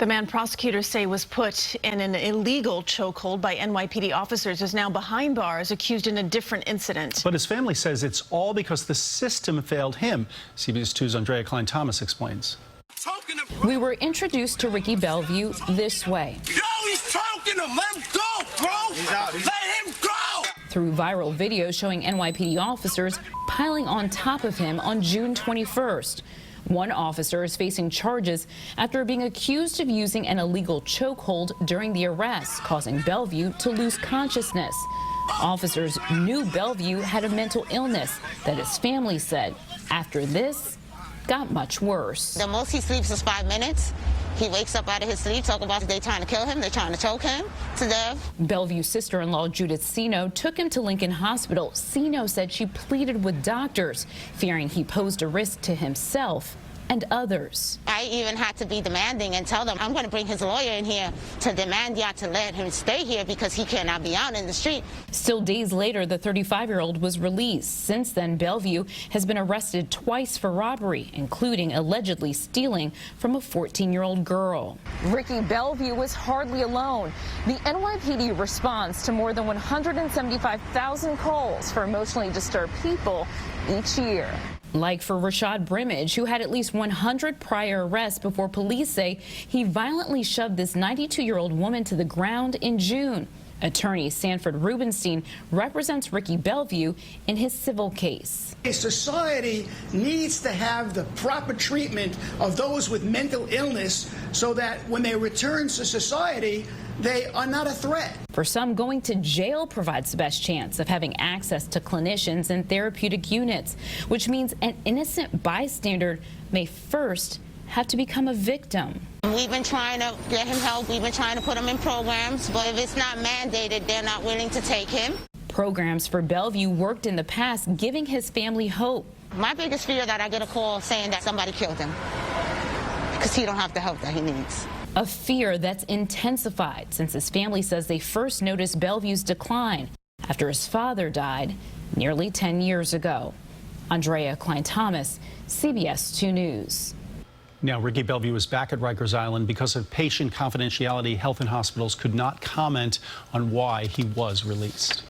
The man prosecutors say was put in an illegal chokehold by NYPD officers is now behind bars, accused in a different incident. But his family says it's all because the system failed him. CBS 2's Aundrea Cline-Thomas explains. We were introduced to Ricky Bellevue this way. Yo, he's choking him. Let him go, bro. Let him go. Through viral videos showing NYPD officers piling on top of him on June 21st. One officer is facing charges after being accused of using an illegal chokehold during the arrest, causing Bellevue to lose consciousness. Officers knew Bellevue had a mental illness that his family said, after this, got much worse. The most he sleeps is 5 minutes. He wakes up out of his sleep, talk about they trying to kill him, they're trying to choke him to death. Bellevue's sister-in-law, Judith Sino, took him to Lincoln Hospital. Sino said she pleaded with doctors, fearing he posed a risk to himself and others. I even had to be demanding and tell them, I'm going to bring his lawyer in here to demand y'all to let him stay here because he cannot be out in the street. Still days later, the 35-year-old was released. Since then, Bellevue has been arrested twice for robbery, including allegedly stealing from a 14-year-old girl. Ricky Bellevue was hardly alone. The NYPD responds to more than 175,000 calls for emotionally disturbed people each year. Like for Rashad Brimage, who had at least 100 prior arrests before police say he violently shoved this 92-year-old woman to the ground in June. Attorney Sanford Rubenstein represents Ricky Bellevue in his civil case. A society needs to have the proper treatment of those with mental illness so that when they return to society, they are not a threat. For some, going to jail provides the best chance of having access to clinicians and therapeutic units, which means an innocent bystander may first have to become a victim. We've been trying to get him help. We've been trying to put him in programs, but if it's not mandated, they're not willing to take him. Programs for Bellevue worked in the past, giving his family hope. My biggest fear is that I get a call saying that somebody killed him because he don't have the help that he needs. A fear that's intensified since his family says they first noticed Bellevue's decline after his father died nearly 10 years ago. Aundrea Cline-Thomas, CBS 2 News. Now, Ricky Bellevue is back at Rikers Island because of patient confidentiality. Health and hospitals could not comment on why he was released.